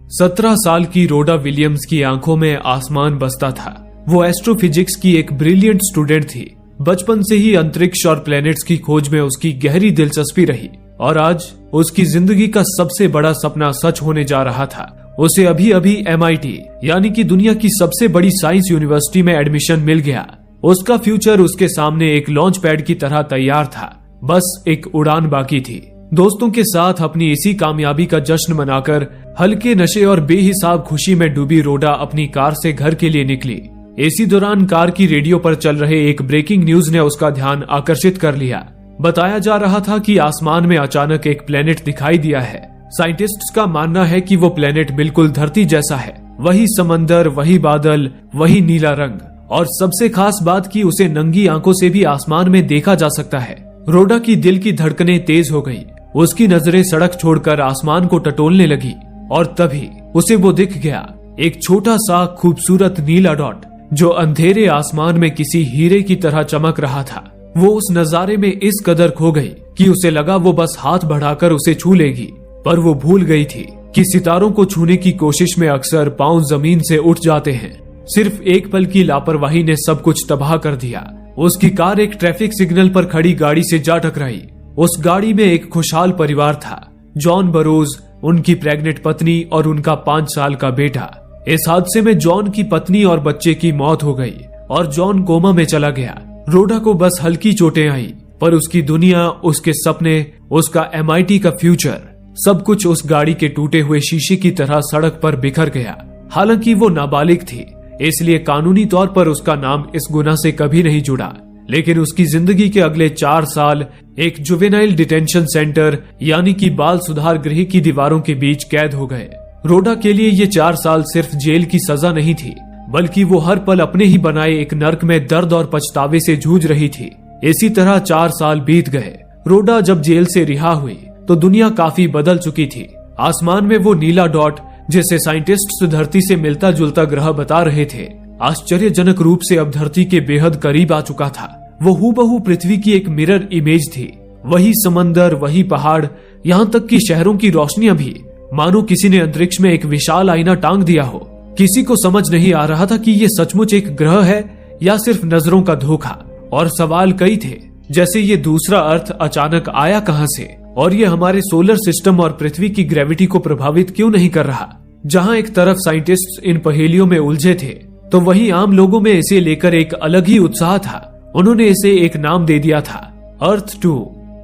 17 साल की रोडा विलियम्स की आंखों में आसमान बसता था। वो एस्ट्रोफिजिक्स की एक ब्रिलियंट स्टूडेंट थी। बचपन से ही अंतरिक्ष और प्लैनेट्स की खोज में उसकी गहरी दिलचस्पी रही और आज उसकी जिंदगी का सबसे बड़ा सपना सच होने जा रहा था। उसे अभी अभी MIT यानी कि दुनिया की सबसे बड़ी साइंस यूनिवर्सिटी में एडमिशन मिल गया। उसका फ्यूचर उसके सामने एक लॉन्च पैड की तरह तैयार था, बस एक उड़ान बाकी थी। दोस्तों के साथ अपनी इसी कामयाबी का जश्न मनाकर हल्के नशे और बेहिसाब खुशी में डूबी रोडा अपनी कार से घर के लिए निकली। इसी दौरान कार की रेडियो पर चल रहे एक ब्रेकिंग न्यूज ने उसका ध्यान आकर्षित कर लिया। बताया जा रहा था कि आसमान में अचानक एक प्लेनेट दिखाई दिया है। साइंटिस्ट्स का मानना है कि वो प्लेनेट बिल्कुल धरती जैसा है, वही समंदर, वही बादल, वही नीला रंग, और सबसे खास बात कि उसे नंगी आंखों से भी आसमान में देखा जा सकता है। रोडा की दिल की धड़कनें तेज हो गई। उसकी नजरें सड़क छोड़कर आसमान को टटोलने लगी और तभी उसे वो दिख गया, एक छोटा सा खूबसूरत नीला डॉट जो अंधेरे आसमान में किसी हीरे की तरह चमक रहा था। वो उस नजारे में इस कदर खो गई कि उसे लगा वो बस हाथ बढ़ाकर उसे छू लेगी, पर वो भूल गई थी कि सितारों को छूने की कोशिश में अक्सर पांव जमीन से उठ जाते हैं। सिर्फ एक पल की लापरवाही ने सब कुछ तबाह कर दिया। उसकी कार एक ट्रैफिक सिग्नल पर खड़ी गाड़ी से जा टकराई। उस गाड़ी में एक खुशहाल परिवार था, जॉन बरोज, उनकी प्रेग्नेंट पत्नी और उनका 5 साल का बेटा। इस हादसे में जॉन की पत्नी और बच्चे की मौत हो गई और जॉन कोमा में चला गया। रोडा को बस हल्की चोटें आई, पर उसकी दुनिया, उसके सपने, उसका MIT का फ्यूचर, सब कुछ उस गाड़ी के टूटे हुए शीशे की तरह सड़क पर बिखर गया। हालांकि वो नाबालिग थी, इसलिए कानूनी तौर पर उसका नाम इस गुनाह से कभी नहीं जुड़ा, लेकिन उसकी जिंदगी के अगले 4 साल एक जुवेनाइल डिटेंशन सेंटर यानी कि बाल सुधार गृह की दीवारों के बीच कैद हो गए। रोडा के लिए ये 4 साल सिर्फ जेल की सजा नहीं थी, बल्कि वो हर पल अपने ही बनाए एक नर्क में दर्द और पछतावे से जूझ रही थी। इसी तरह 4 साल बीत गए। रोडा जब जेल से रिहा हुई तो दुनिया काफी बदल चुकी थी। आसमान में वो नीला डॉट, जिसे साइंटिस्ट्स धरती से मिलता जुलता ग्रह बता रहे थे, आश्चर्यजनक रूप से अब धरती के बेहद करीब आ चुका था। वो हूबहू पृथ्वी की एक मिरर इमेज थी। वही समंदर, वही पहाड़, यहाँ तक कि शहरों की रोशनियां भी, मानो किसी ने अंतरिक्ष में एक विशाल आईना टांग दिया हो। किसी को समझ नहीं आ रहा था कि ये सचमुच एक ग्रह है या सिर्फ नजरों का धोखा। और सवाल कई थे, जैसे ये दूसरा अर्थ अचानक आया कहां से, और ये हमारे सोलर सिस्टम और पृथ्वी की ग्रेविटी को प्रभावित क्यों नहीं कर रहा। जहां एक तरफ साइंटिस्ट्स इन पहेलियों में उलझे थे, तो वहीं आम लोगों में इसे लेकर एक अलग ही उत्साह था। उन्होंने इसे एक नाम दे दिया था, अर्थ 2।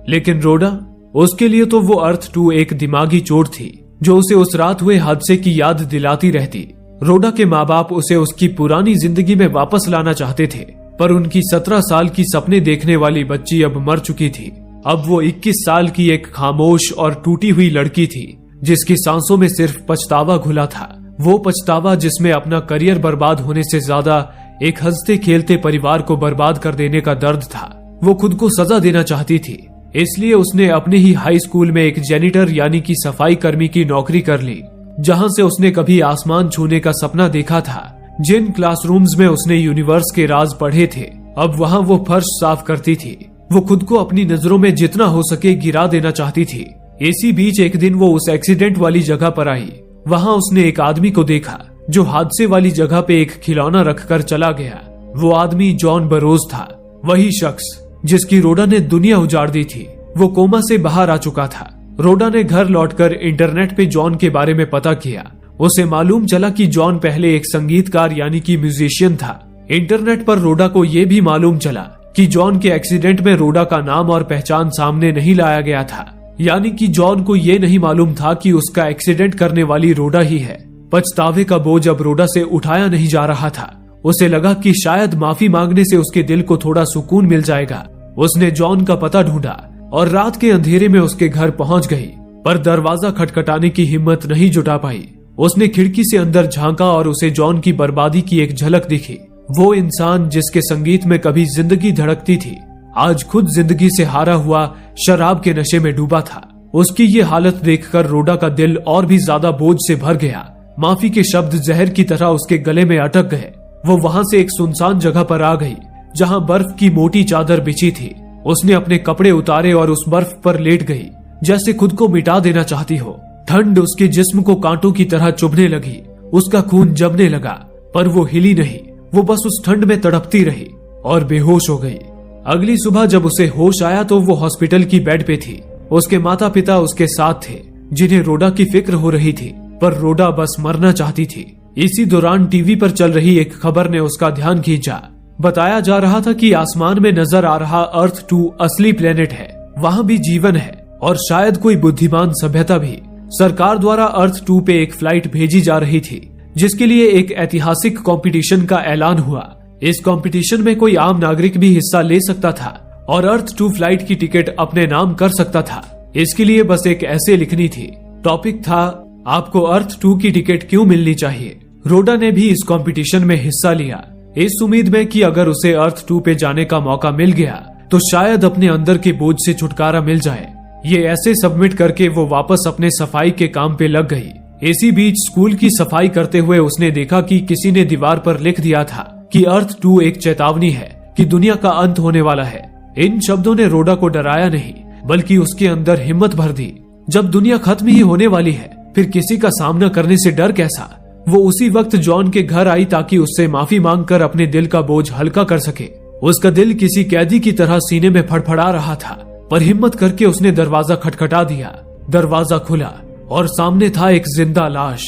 लेकिन रोडा, उसके लिए तो वो अर्थ 2 एक दिमागी चोट थी जो उसे उस रात हुए हादसे की याद दिलाती रहती। रोडा के माँ बाप उसे उसकी पुरानी जिंदगी में वापस लाना चाहते थे, पर उनकी 17 साल की सपने देखने वाली बच्ची अब मर चुकी थी। अब वो 21 साल की एक खामोश और टूटी हुई लड़की थी, जिसकी सांसों में सिर्फ पछतावा घुला था। वो पछतावा जिसमें अपना करियर बर्बाद होने से ज्यादा एक हंसते खेलते परिवार को बर्बाद कर देने का दर्द था। वो खुद को सजा देना चाहती थी, इसलिए उसने अपने ही हाई स्कूल में एक जेनिटर यानी कि सफाई कर्मी की नौकरी कर ली, जहां से उसने कभी आसमान छूने का सपना देखा था। जिन क्लासरूम्स में उसने यूनिवर्स के राज पढ़े थे, अब वहां वो फर्श साफ करती थी। वो खुद को अपनी नजरों में जितना हो सके गिरा देना चाहती थी। इसी बीच एक दिन वो उस एक्सीडेंट वाली जगह पर आई। वहां उसने एक आदमी को देखा जो हादसे वाली जगह पे एक खिलौना रखकर चला गया। वो आदमी जॉन बरोज था, वही शख्स जिसकी रोडा ने दुनिया उजाड़ दी थी। वो कोमा से बाहर आ चुका था। रोडा ने घर लौटकर इंटरनेट पे जॉन के बारे में पता किया। उसे मालूम चला कि जॉन पहले एक संगीतकार यानी कि म्यूजिशियन था। इंटरनेट पर रोडा को ये भी मालूम चला कि जॉन के एक्सीडेंट में रोडा का नाम और पहचान सामने नहीं लाया गया था, यानी कि जॉन को ये नहीं मालूम था कि उसका एक्सीडेंट करने वाली रोडा ही है। पछतावे का बोझ अब रोडा से उठाया नहीं जा रहा था। उसे लगा कि शायद माफी मांगने से उसके दिल को थोड़ा सुकून मिल जाएगा। उसने जॉन का पता ढूंढा और रात के अंधेरे में उसके घर पहुंच गई, पर दरवाजा खटखटाने की हिम्मत नहीं जुटा पाई। उसने खिड़की से अंदर झांका और उसे जॉन की बर्बादी की एक झलक दिखी। वो इंसान जिसके संगीत में कभी जिंदगी धड़कती थी, आज खुद जिंदगी से हारा हुआ शराब के नशे में डूबा था। उसकी ये हालत देखकर रोडा का दिल और भी ज्यादा बोझ से भर गया। माफी के शब्द जहर की तरह उसके गले में अटक गए। वो वहां से एक सुनसान जगह पर आ गई जहां बर्फ की मोटी चादर बिछी थी। उसने अपने कपड़े उतारे और उस बर्फ पर लेट गई, जैसे खुद को मिटा देना चाहती हो। ठंड उसके जिस्म को कांटों की तरह चुभने लगी। उसका खून जमने लगा, पर वो हिली नहीं। वो बस उस ठंड में तड़पती रही और बेहोश हो गई। अगली सुबह जब उसे होश आया तो वो हॉस्पिटल की बेड पे थी। उसके माता पिता उसके साथ थे, जिन्हें रोडा की फिक्र हो रही थी, पर रोडा बस मरना चाहती थी। इसी दौरान टीवी पर चल रही एक खबर ने उसका ध्यान खींचा। बताया जा रहा था कि आसमान में नजर आ रहा अर्थ 2 असली प्लेनेट है। वहाँ भी जीवन है और शायद कोई बुद्धिमान सभ्यता भी। सरकार द्वारा अर्थ 2 पे एक फ्लाइट भेजी जा रही थी, जिसके लिए एक ऐतिहासिक कंपटीशन का ऐलान हुआ। इस कंपटीशन में कोई आम नागरिक भी हिस्सा ले सकता था और अर्थ 2 फ्लाइट की टिकट अपने नाम कर सकता था। इसके लिए बस एक ऐसे लिखनी थी। टॉपिक था, आपको अर्थ 2 की टिकट क्यों मिलनी चाहिए। रोडा ने भी इस कंपटीशन में हिस्सा लिया, इस उम्मीद में कि अगर उसे अर्थ 2 पे जाने का मौका मिल गया तो शायद अपने अंदर के बोझ से छुटकारा मिल जाए। ये ऐसे सबमिट करके वो वापस अपने सफाई के काम पे लग गई। इसी बीच स्कूल की सफाई करते हुए उसने देखा कि किसी ने दीवार पर लिख दिया था कि अर्थ 2 एक चेतावनी है कि दुनिया का अंत होने वाला है। इन शब्दों ने रोडा को डराया नहीं, बल्कि उसके अंदर हिम्मत भर दी। जब दुनिया खत्म ही होने वाली है, फिर किसी का सामना करने से डर कैसा। वो उसी वक्त जॉन के घर आई ताकि उससे माफी मांगकर अपने दिल का बोझ हल्का कर सके। उसका दिल किसी कैदी की तरह सीने में फड़फड़ा रहा था, पर हिम्मत करके उसने दरवाजा खटखटा दिया। दरवाजा खुला और सामने था एक जिंदा लाश,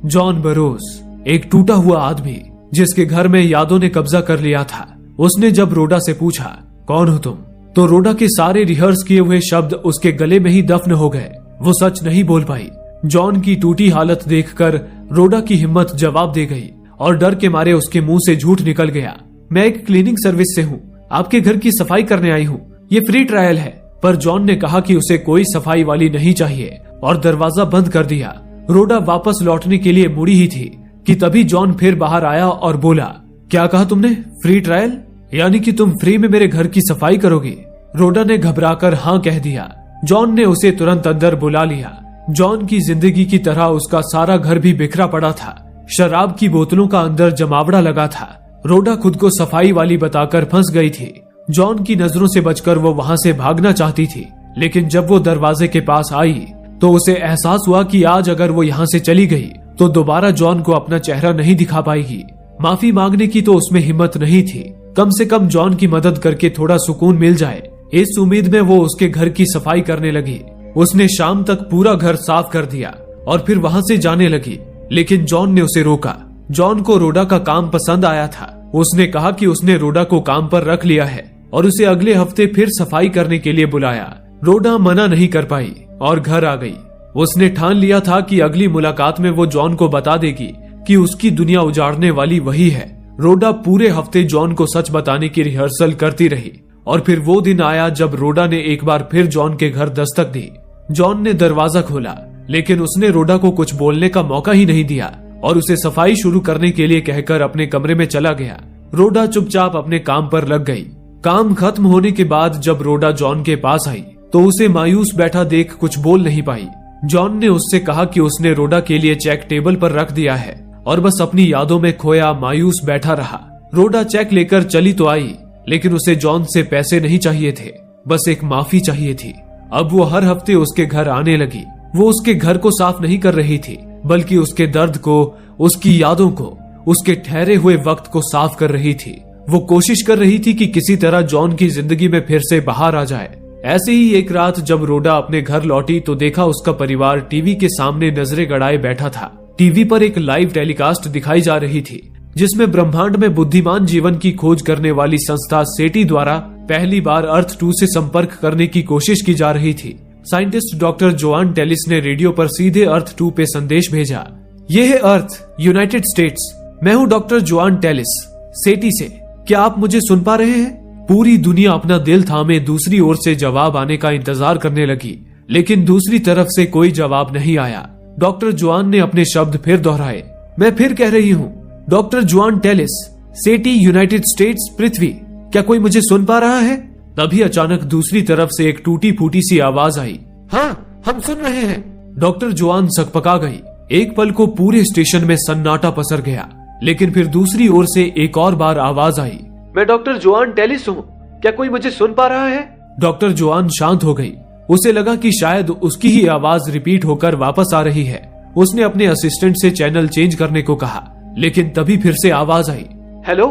जॉन बरोस, एक टूटा हुआ आदमी जिसके घर में यादों ने कब्जा कर लिया था। उसने जब रोडा से पूछा, कौन हो तुम, तो रोडा के सारे रिहर्स किए हुए शब्द उसके गले में ही दफन हो गए। वो सच नहीं बोल पाई। जॉन की टूटी हालत देखकर रोडा की हिम्मत जवाब दे गई और डर के मारे उसके मुंह से झूठ निकल गया। मैं एक क्लीनिंग सर्विस से हूँ, आपके घर की सफाई करने आई हूँ। ये फ्री ट्रायल है। पर जॉन ने कहा कि उसे कोई सफाई वाली नहीं चाहिए और दरवाजा बंद कर दिया। रोडा वापस लौटने के लिए मुड़ी ही थी कि तभी जॉन फिर बाहर आया और बोला, क्या कहा तुमने, फ्री ट्रायल, यानी कि तुम फ्री में मेरे घर की सफाई करोगे। रोडा ने घबराकर हाँ कह दिया। जॉन ने उसे तुरंत अंदर बुला लिया। जॉन की जिंदगी की तरह उसका सारा घर भी बिखरा पड़ा था। शराब की बोतलों का अंदर जमावड़ा लगा था। रोडा खुद को सफाई वाली बताकर फंस गई थी। जॉन की नजरों से बचकर वो वहां से भागना चाहती थी, लेकिन जब वो दरवाजे के पास आई तो उसे एहसास हुआ कि आज अगर वो यहाँ से चली गई तो दोबारा जॉन को अपना चेहरा नहीं दिखा पाएगी। माफी मांगने की तो उसमें हिम्मत नहीं थी। कम से कम जॉन की मदद करके थोड़ा सुकून मिल जाए, इस उम्मीद में वो उसके घर की सफाई करने लगी। उसने शाम तक पूरा घर साफ कर दिया और फिर वहां से जाने लगी, लेकिन जॉन ने उसे रोका। जॉन को रोडा का काम पसंद आया था। उसने कहा कि उसने रोडा को काम पर रख लिया है और उसे अगले हफ्ते फिर सफाई करने के लिए बुलाया। रोडा मना नहीं कर पाई और घर आ गई। उसने ठान लिया था कि अगली मुलाकात में वो जॉन को बता देगी कि उसकी दुनिया उजाड़ने वाली वही है। रोडा पूरे हफ्ते जॉन को सच बताने की रिहर्सल करती रही और फिर वो दिन आया जब रोडा ने एक बार फिर जॉन के घर दस्तक दी। जॉन ने दरवाजा खोला, लेकिन उसने रोडा को कुछ बोलने का मौका ही नहीं दिया और उसे सफाई शुरू करने के लिए कहकर अपने कमरे में चला गया। रोडा चुपचाप अपने काम पर लग गई। काम खत्म होने के बाद जब रोडा जॉन के पास आई तो उसे मायूस बैठा देख कुछ बोल नहीं पाई। जॉन ने उससे कहा कि उसने रोडा के लिए चेक टेबल पर रख दिया है और बस अपनी यादों में खोया मायूस बैठा रहा। रोडा चेक लेकर चली तो आई, लेकिन उसे जॉन से पैसे नहीं चाहिए थे, बस एक माफी चाहिए थी। अब वो हर हफ्ते उसके घर आने लगी। वो उसके घर को साफ नहीं कर रही थी, बल्कि उसके दर्द को, उसकी यादों को, उसके ठहरे हुए वक्त को साफ कर रही थी। वो कोशिश कर रही थी कि किसी तरह जॉन की जिंदगी में फिर से बाहर आ जाए। ऐसे ही एक रात जब रोडा अपने घर लौटी तो देखा उसका परिवार टीवी के सामने नजरें गड़ाए बैठा था। टीवी पर एक लाइव टेलीकास्ट दिखाई जा रही थी, जिसमें ब्रह्मांड में बुद्धिमान जीवन की खोज करने वाली संस्था सेटी द्वारा पहली बार अर्थ 2 से संपर्क करने की कोशिश की जा रही थी। साइंटिस्ट डॉक्टर जोआन टेलिस ने रेडियो पर सीधे अर्थ 2 पे संदेश भेजा। ये है अर्थ, यूनाइटेड स्टेट्स। मैं हूँ डॉक्टर जोआन टेलिस, सेटी से। क्या आप मुझे सुन पा रहे हैं? पूरी दुनिया अपना दिल थामे दूसरी ओर से जवाब आने का इंतजार करने लगी, लेकिन दूसरी तरफ से कोई जवाब नहीं आया। डॉक्टर जोआन ने अपने शब्द फिर दोहराए। मैं फिर कह रही हूँ, डॉक्टर जोआन टेलिस, सेटी, यूनाइटेड स्टेट्स, पृथ्वी। क्या कोई मुझे सुन पा रहा है? तभी अचानक दूसरी तरफ से एक टूटी फूटी सी आवाज आई। हाँ, हम सुन रहे हैं। डॉक्टर जोआन सकपका गई। एक पल को पूरे स्टेशन में सन्नाटा पसर गया, लेकिन फिर दूसरी ओर से एक और बार आवाज आई। मैं डॉक्टर जोआन टेलिस हूँ, क्या कोई मुझे सुन पा रहा है? डॉक्टर जोआन शांत हो गई। उसे लगा कि शायद उसकी ही आवाज रिपीट होकर वापस आ रही है। उसने अपने असिस्टेंट से चैनल चेंज करने को कहा, लेकिन तभी फिर से आवाज आई, हेलो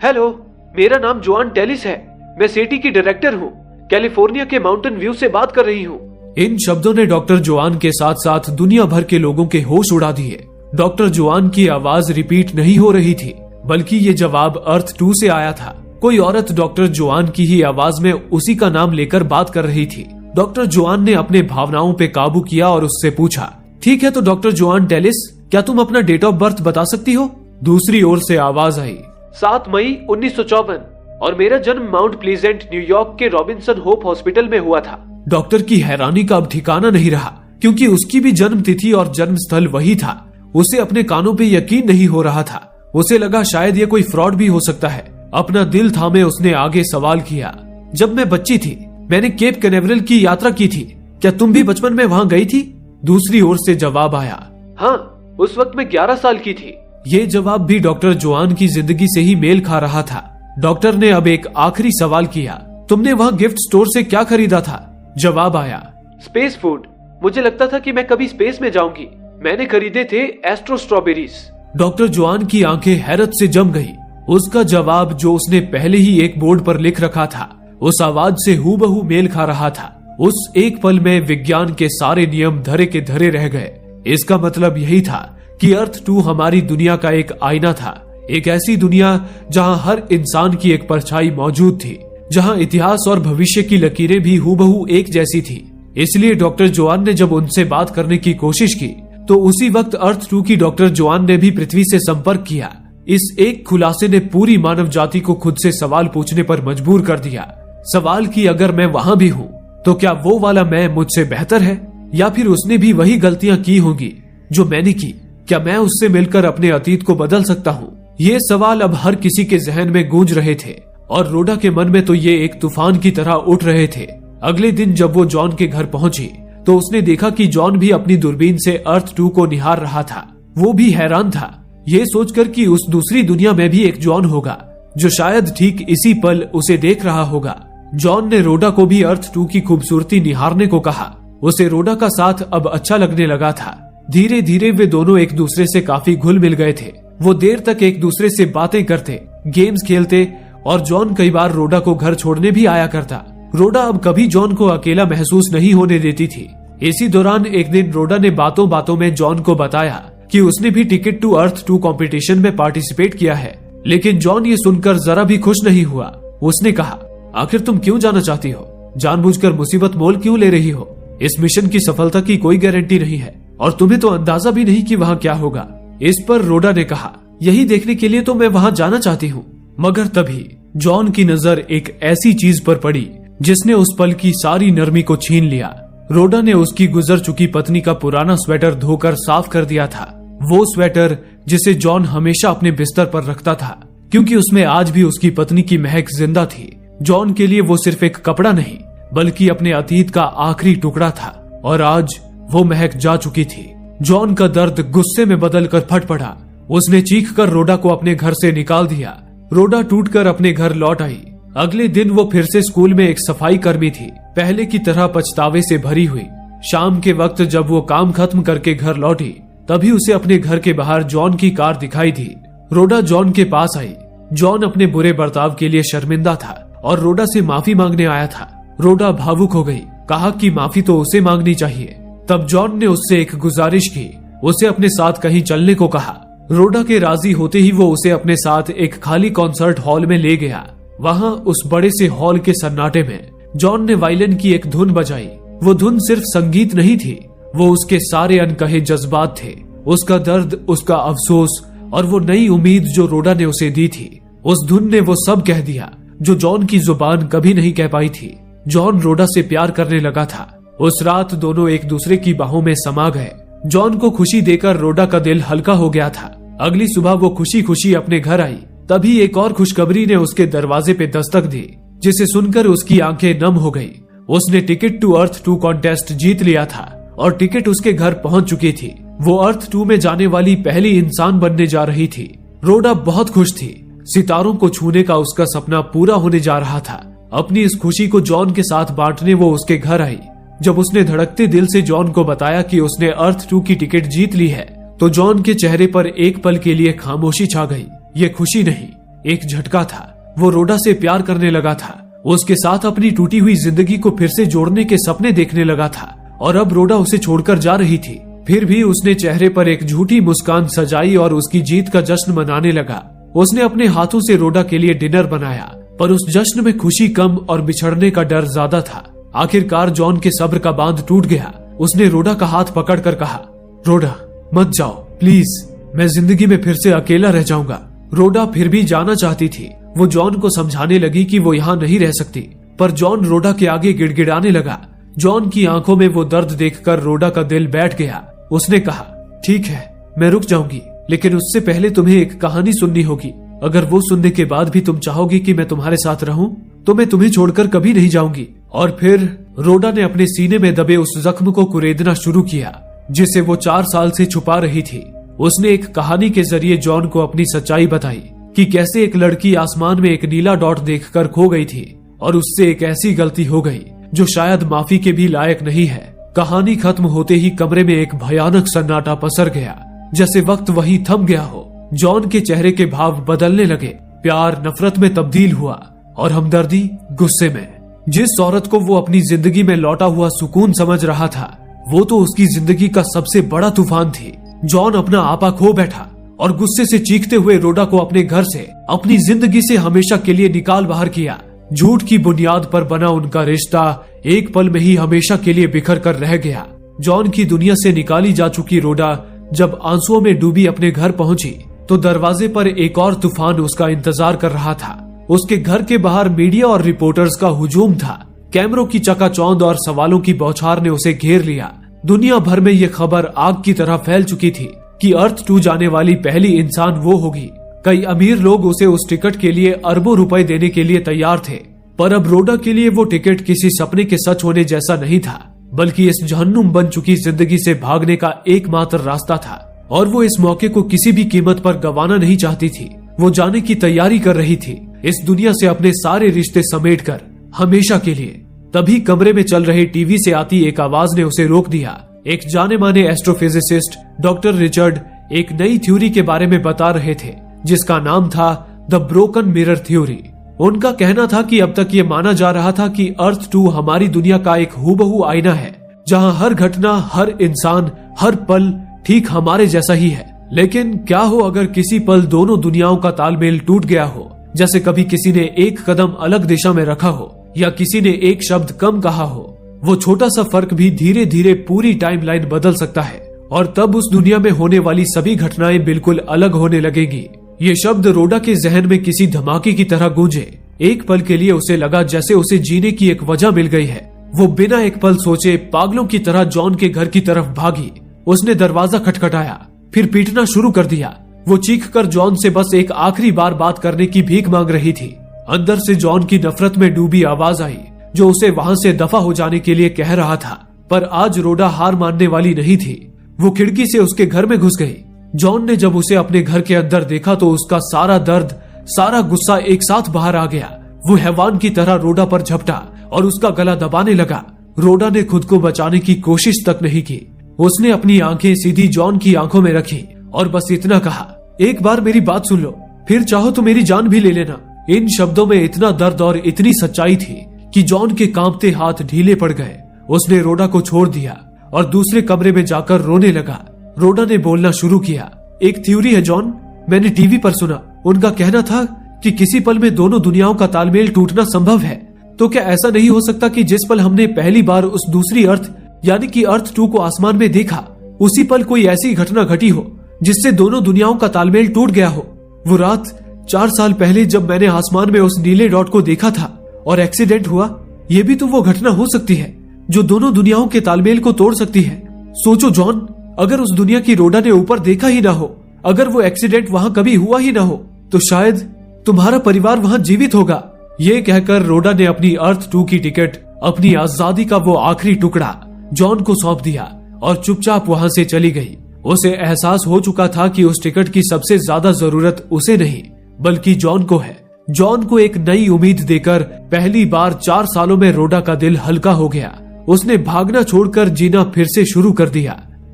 हेलो, मेरा नाम जोआन टेलिस है, मैं सेटी की डायरेक्टर हूँ, कैलिफोर्निया के माउंटेन व्यू से बात कर रही हूँ। इन शब्दों ने डॉक्टर जोआन के साथ साथ दुनिया भर के लोगों के होश उड़ा दिए। डॉक्टर जोआन की आवाज रिपीट नहीं हो रही थी, बल्कि ये जवाब अर्थ 2 से आया था। कोई औरत डॉक्टर जोआन की ही आवाज में उसी का नाम लेकर बात कर रही थी। डॉक्टर जोआन ने अपने भावनाओं पे काबू किया और उससे पूछा, ठीक है तो डॉक्टर जोआन टेलिस, क्या तुम अपना डेट ऑफ बर्थ बता सकती हो? दूसरी ओर से आवाज आई, 7 मई 1954 और मेरा जन्म माउंट प्लीजेंट न्यूयॉर्क के रॉबिन्सन होप हॉस्पिटल में हुआ था। डॉक्टर की हैरानी का अब ठिकाना नहीं रहा, क्योंकि उसकी भी जन्म तिथि और जन्म स्थल वही था। उसे अपने कानों पे यकीन नहीं हो रहा था। उसे लगा शायद ये कोई फ्रॉड भी हो सकता है। अपना दिल थामे उसने आगे सवाल किया, जब मैं बच्ची थी मैंने केप कैनावरल की यात्रा की थी, क्या तुम भी बचपन में वहाँ गई थी? दूसरी ओर से जवाब आया, हाँ, उस वक्त मैं 11 साल की थी। ये जवाब भी डॉक्टर जोआन की जिंदगी से ही मेल खा रहा था। डॉक्टर ने अब एक आखिरी सवाल किया, तुमने वहाँ गिफ्ट स्टोर से क्या खरीदा था? जवाब आया, स्पेस फूड। मुझे लगता था कि मैं कभी स्पेस में जाऊंगी। मैंने खरीदे थे एस्ट्रो स्ट्रॉबेरीज। डॉक्टर जोआन की आंखें हैरत से जम गई। उसका जवाब, जो उसने पहले ही एक बोर्ड पर लिख रखा था, उस आवाज से हूबहू मेल खा रहा था। उस एक पल में विज्ञान के सारे नियम धरे के धरे रह गए। इसका मतलब यही था कि अर्थ 2 हमारी दुनिया का एक आईना था, एक ऐसी दुनिया जहां हर इंसान की एक परछाई मौजूद थी, जहां इतिहास और भविष्य की लकीरें भी हूबहू एक जैसी थी। इसलिए डॉक्टर जोआन ने जब उनसे बात करने की कोशिश की, तो उसी वक्त अर्थ 2 की डॉक्टर जोआन ने भी पृथ्वी से संपर्क किया। इस एक खुलासे ने पूरी मानव जाति को खुद से सवाल पूछने पर मजबूर कर दिया। सवाल कि अगर मैं वहां भी हूँ तो क्या वो वाला मैं मुझसे बेहतर है, या फिर उसने भी वही गलतियां की होंगी जो मैंने की? क्या मैं उससे मिलकर अपने अतीत को बदल सकता हूँ? ये सवाल अब हर किसी के जहन में गूंज रहे थे और रोडा के मन में तो ये एक तूफान की तरह उठ रहे थे। अगले दिन जब वो जॉन के घर पहुंची तो उसने देखा कि जॉन भी अपनी दूरबीन से अर्थ 2 को निहार रहा था। वो भी हैरान था, ये सोचकर कि उस दूसरी दुनिया में भी एक जॉन होगा जो शायद ठीक इसी पल उसे देख रहा होगा। जॉन ने रोडा को भी अर्थ 2 की खूबसूरती निहारने को कहा। उसे रोडा का साथ अब अच्छा लगने लगा था। धीरे धीरे वे दोनों एक दूसरे से काफी घुल मिल गए थे। वो देर तक एक दूसरे से बातें करते, गेम्स खेलते और जॉन कई बार रोडा को घर छोड़ने भी आया करता। रोडा अब कभी जॉन को अकेला महसूस नहीं होने देती थी। इसी दौरान एक दिन रोडा ने बातों बातों में जॉन को बताया कि उसने भी टिकट टू अर्थ 2 कंपटीशन में पार्टिसिपेट किया है। लेकिन जॉन ये सुनकर जरा भी खुश नहीं हुआ। उसने कहा, आखिर तुम क्यों जाना चाहती हो? जानबूझकर मुसीबत मोल क्यों ले रही हो? इस मिशन की सफलता की कोई गारंटी नहीं है और तुम्हें तो अंदाजा भी नहीं कि वहाँ क्या होगा। इस पर रोडा ने कहा, यही देखने के लिए तो मैं वहाँ जाना चाहती हूँ। मगर तभी जॉन की नजर एक ऐसी चीज पर पड़ी जिसने उस पल की सारी नरमी को छीन लिया। रोडा ने उसकी गुजर चुकी पत्नी का पुराना स्वेटर धोकर साफ कर दिया था। वो स्वेटर जिसे जॉन हमेशा अपने बिस्तर पर रखता था, क्योंकि उसमें आज भी उसकी पत्नी की महक जिंदा थी। जॉन के लिए वो सिर्फ एक कपड़ा नहीं, बल्कि अपने अतीत का आखिरी टुकड़ा था और आज वो महक जा चुकी थी। जॉन का दर्द गुस्से में बदलकर फट पड़ा। उसने चीखकर रोडा को अपने घर से निकाल दिया। रोडा टूटकर अपने घर लौट आई। अगले दिन वो फिर से स्कूल में एक सफाई कर्मी थी, पहले की तरह पछतावे से भरी हुई। शाम के वक्त जब वो काम खत्म करके घर लौटी, तभी उसे अपने घर के बाहर जॉन की कार दिखाई दी। रोडा जॉन के पास आई। जॉन अपने बुरे बर्ताव के लिए शर्मिंदा था और रोडा से माफी मांगने आया था। रोडा भावुक हो गई, कहा कि माफी तो उसे मांगनी चाहिए। तब जॉन ने उससे एक गुजारिश की, उसे अपने साथ कहीं चलने को कहा। रोडा के राजी होते ही वो उसे अपने साथ एक खाली कॉन्सर्ट हॉल में ले गया। वहाँ उस बड़े से हॉल के सन्नाटे में जॉन ने वायलिन की एक धुन बजाई। वो धुन सिर्फ संगीत नहीं थी, वो उसके सारे अनकहे जज्बात थे, उसका दर्द, उसका अफसोस और वो नई उम्मीद जो रोडा ने उसे दी थी। उस धुन ने वो सब कह दिया जो जॉन की जुबान कभी नहीं कह पाई थी। जॉन रोडा से प्यार करने लगा था। उस रात दोनों एक दूसरे की बाहों में समा गए। जॉन को खुशी देकर रोडा का दिल हल्का हो गया था। अगली सुबह वो खुशी खुशी अपने घर आई। तभी एक और खुशखबरी ने उसके दरवाजे पे दस्तक दी, जिसे सुनकर उसकी आंखें नम हो गई। उसने टिकट टू अर्थ 2 कॉन्टेस्ट जीत लिया था और टिकट उसके घर पहुंच चुकी थी। वो अर्थ 2 में जाने वाली पहली इंसान बनने जा रही थी। रोडा बहुत खुश थी। सितारों को छूने का उसका सपना पूरा होने जा रहा था। अपनी इस खुशी को जॉन के साथ बांटने वो उसके घर आई। जब उसने धड़कते दिल से जॉन को बताया कि उसने अर्थ 2 की टिकट जीत ली है, तो जॉन के चेहरे पर एक पल के लिए खामोशी छा गई। ये खुशी नहीं, एक झटका था। वो रोडा से प्यार करने लगा था, उसके साथ अपनी टूटी हुई जिंदगी को फिर से जोड़ने के सपने देखने लगा था, और अब रोडा उसे छोड़कर जा रही थी। फिर भी उसने चेहरे पर एक झूठी मुस्कान सजाई और उसकी जीत का जश्न मनाने लगा। उसने अपने हाथों से रोडा के लिए डिनर बनाया, पर उस जश्न में खुशी कम और बिछड़ने का डर ज्यादा था। आखिरकार जॉन के सब्र का बांध टूट गया। उसने रोडा का हाथ पकड़कर कहा, रोडा मत जाओ प्लीज, मैं जिंदगी में फिर से अकेला रह जाऊंगा। रोडा फिर भी जाना चाहती थी। वो जॉन को समझाने लगी कि वो यहाँ नहीं रह सकती, पर जॉन रोडा के आगे गिड़गिड़ाने लगा। जॉन की आंखों में वो दर्द देखकर रोडा का दिल बैठ गया। उसने कहा, ठीक है मैं रुक जाऊंगी, लेकिन उससे पहले तुम्हें एक कहानी सुननी होगी। अगर वो सुनने के बाद भी तुम चाहोगी कि मैं तुम्हारे साथ रहूं, तो मैं तुम्हें छोड़कर कभी नहीं जाऊंगी। और फिर रोडा ने अपने सीने में दबे उस जख्म को कुरेदना शुरू किया जिसे वो 4 साल से छुपा रही थी। उसने एक कहानी के जरिए जॉन को अपनी सच्चाई बताई कि कैसे एक लड़की आसमान में एक नीला डॉट देखकर खो गई थी, और उससे एक ऐसी गलती हो गई जो शायद माफी के भी लायक नहीं है। कहानी खत्म होते ही कमरे में एक भयानक सन्नाटा पसर गया, जैसे वक्त वहीं थम गया हो। जॉन के चेहरे के भाव बदलने लगे। प्यार नफरत में तब्दील हुआ और हमदर्दी गुस्से में। जिस औरत को वो अपनी जिंदगी में लौटा हुआ सुकून समझ रहा था, वो तो उसकी जिंदगी का सबसे बड़ा तूफान थी। जॉन अपना आपा खो बैठा और गुस्से से चीखते हुए रोडा को अपने घर से, अपनी जिंदगी से हमेशा के लिए निकाल बाहर किया। झूठ की बुनियाद पर बना उनका रिश्ता एक पल में ही हमेशा के लिए बिखर कर रह गया। जॉन की दुनिया से निकाली जा चुकी रोडा जब आंसुओं में डूबी अपने घर पहुंची, तो दरवाजे पर एक और तूफान उसका इंतजार कर रहा था। उसके घर के बाहर मीडिया और रिपोर्टर्स का हुजूम था। कैमरों की चकाचौंध और सवालों की बौछार ने उसे घेर लिया। दुनिया भर में ये खबर आग की तरह फैल चुकी थी कि अर्थ 2 जाने वाली पहली इंसान वो होगी। कई अमीर लोग उसे उस टिकट के लिए अरबों रुपए देने के लिए तैयार थे, पर अब रोडा के लिए वो टिकट किसी सपने के सच होने जैसा नहीं था, बल्कि इस जहन्नुम बन चुकी जिंदगी से भागने का एकमात्र रास्ता था। और वो इस मौके को किसी भी कीमत पर गंवाना नहीं चाहती थी। वो जाने की तैयारी कर रही थी, इस दुनिया से अपने सारे रिश्ते समेटकर हमेशा के लिए। तभी कमरे में चल रहे टीवी से आती एक आवाज ने उसे रोक दिया। एक जाने माने एस्ट्रोफिजिसिस्ट डॉक्टर रिचर्ड एक नई थ्योरी के बारे में बता रहे थे, जिसका नाम था द ब्रोकन मिरर थ्योरी। उनका कहना था कि अब तक ये माना जा रहा था कि अर्थ 2 हमारी दुनिया का एक हूबहू आईना है, जहां हर घटना, हर इंसान, हर पल ठीक हमारे जैसा ही है। लेकिन क्या हो अगर किसी पल दोनों दुनियाओं का तालमेल टूट गया हो, जैसे कभी किसी ने एक कदम अलग दिशा में रखा हो या किसी ने एक शब्द कम कहा हो। वो छोटा सा फर्क भी धीरे धीरे पूरी टाइमलाइन बदल सकता है, और तब उस दुनिया में होने वाली सभी घटनाएं बिल्कुल अलग होने लगेंगी। ये शब्द रोडा के जहन में किसी धमाके की तरह गूंजे। एक पल के लिए उसे लगा जैसे उसे जीने की एक वजह मिल गई है। वो बिना एक पल सोचे पागलों की तरह जॉन के घर की तरफ भागी। उसने दरवाजा खटखटाया, फिर पीटना शुरू कर दिया। वो चीखकर जॉन से बस एक आखिरी बार बात करने की भीख मांग रही थी। अंदर से जॉन की नफरत में डूबी आवाज आई, जो उसे वहां से दफा हो जाने के लिए कह रहा था। पर आज रोडा हार मानने वाली नहीं थी। वो खिड़की से उसके घर में घुस गई। जॉन ने जब उसे अपने घर के अंदर देखा तो उसका सारा दर्द, सारा गुस्सा एक साथ बाहर आ गया। वो हैवान की तरह रोडा पर झपटा और उसका गला दबाने लगा। रोडा ने खुद को बचाने की कोशिश तक नहीं की। उसने अपनी आंखें सीधी जॉन की आंखों में रखी और बस इतना कहा, एक बार मेरी बात सुन लो, फिर चाहो तो मेरी जान भी ले लेना। इन शब्दों में इतना दर्द और इतनी सच्चाई थी कि जॉन के कांपते हाथ ढीले पड़ गए। उसने रोडा को छोड़ दिया और दूसरे कमरे में जाकर रोने लगा। रोडा ने बोलना शुरू किया, एक थ्योरी है जॉन, मैंने टीवी पर सुना। उनका कहना था कि किसी पल में दोनों दुनियाओं का तालमेल टूटना संभव है। तो क्या ऐसा नहीं हो सकता कि जिस पल हमने पहली बार उस दूसरी अर्थ यानी कि अर्थ 2 को आसमान में देखा, उसी पल कोई ऐसी घटना घटी हो जिससे दोनों दुनियाओं का तालमेल टूट गया हो। वो रात 4 साल पहले जब मैंने आसमान में उस नीले डॉट को देखा था और एक्सीडेंट हुआ, ये भी तो वो घटना हो सकती है जो दोनों दुनियाओं के तालमेल को तोड़ सकती है। सोचो जॉन, अगर उस दुनिया की रोडा ने ऊपर देखा ही ना हो, अगर वो एक्सीडेंट वहां कभी हुआ ही ना हो, तो शायद तुम्हारा परिवार वहां जीवित होगा। ये कहकर रोडा ने अपनी अर्थ 2 की टिकट, अपनी आजादी का वो आखिरी टुकड़ा जॉन को सौंप दिया और चुपचाप वहां से चली गई। उसे एहसास हो चुका था कि उस टिकट की सबसे ज्यादा जरूरत उसे नहीं बल्कि जॉन को है। जॉन को एक नई उम्मीद देकर पहली बार 4 सालों में रोडा का दिल हल्का हो गया। उसने भागना छोड़कर जीना फिर से शुरू कर दिया।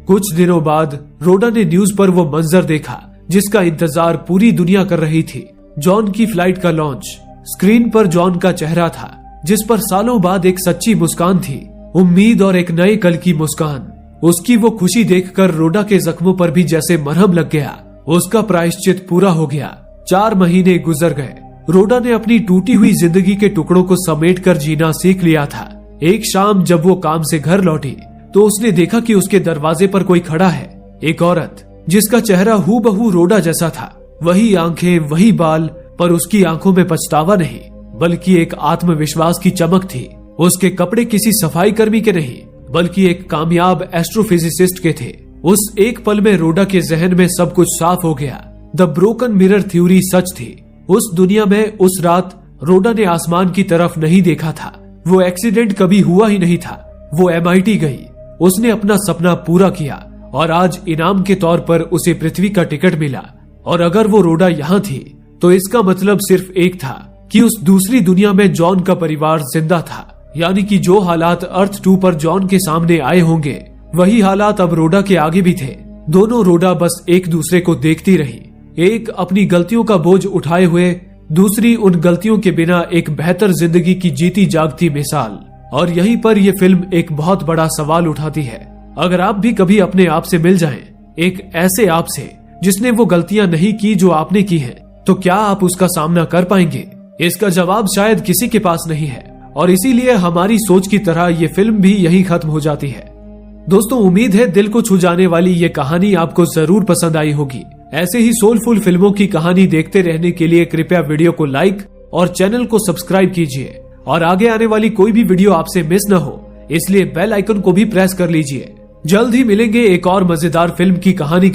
कुछ दिनों बाद रोडा ने न्यूज पर वो मंजर देखा जिसका इंतजार पूरी दुनिया कर रही थी। जॉन की फ्लाइट का लॉन्च। स्क्रीन पर जॉन का चेहरा था जिस पर सालों बाद एक सच्ची मुस्कान थी, उम्मीद और एक नए कल की मुस्कान। उसकी वो खुशी देखकर रोडा के जख्मों पर भी जैसे मरहम लग गया। उसका प्रायश्चित पूरा हो गया। 4 महीने गुजर गए। रोडा ने अपनी टूटी हुई जिंदगी के टुकड़ों को समेटकर जीना सीख लिया था। एक शाम जब वो काम से घर लौटी तो उसने देखा कि उसके दरवाजे पर कोई खड़ा है। एक औरत जिसका चेहरा हूबहू रोडा जैसा था, वही आंखें, वही बाल, पर उसकी आंखों में पछतावा नहीं बल्कि एक आत्मविश्वास की चमक थी। उसके कपड़े किसी सफाई कर्मी के नहीं बल्कि एक कामयाब एस्ट्रोफिजिसिस्ट के थे। उस एक पल में रोडा के जहन में सब कुछ साफ हो गया। द ब्रोकन मिरर थ्योरी सच थी। उस दुनिया में उस रात रोडा ने आसमान की तरफ नहीं देखा था। वो एक्सीडेंट कभी हुआ ही नहीं था। वो MIT गई, उसने अपना सपना पूरा किया और आज इनाम के तौर पर उसे पृथ्वी का टिकट मिला। और अगर वो रोडा यहाँ थी तो इसका मतलब सिर्फ एक था कि उस दूसरी दुनिया में जॉन का परिवार जिंदा था। यानी कि जो हालात अर्थ 2 पर जॉन के सामने आए होंगे वही हालात अब रोडा के आगे भी थे। दोनों रोडा बस एक दूसरे को देखती रही, एक अपनी गलतियों का बोझ उठाए हुए, दूसरी उन गलतियों के बिना एक बेहतर जिंदगी की जीती जागती मिसाल। और यहीं पर यह फिल्म एक बहुत बड़ा सवाल उठाती है। अगर आप भी कभी अपने आप से मिल जाएं, एक ऐसे आप से जिसने वो गलतियां नहीं की जो आपने की हैं, तो क्या आप उसका सामना कर पाएंगे? इसका जवाब शायद किसी के पास नहीं है और इसीलिए हमारी सोच की तरह ये फिल्म भी यही खत्म हो जाती है। दोस्तों, उम्मीद है दिल को छू जाने वाली ये कहानी आपको जरूर पसंद आई होगी। ऐसे ही सोलफुल फिल्मों की कहानी देखते रहने के लिए कृपया वीडियो को लाइक और चैनल को सब्सक्राइब कीजिए और आगे आने वाली कोई भी वीडियो आपसे मिस न हो, इसलिए बेल आइकन को भी प्रेस कर लीजिए। जल्द ही मिलेंगे एक और मजेदार फिल्म की कहानी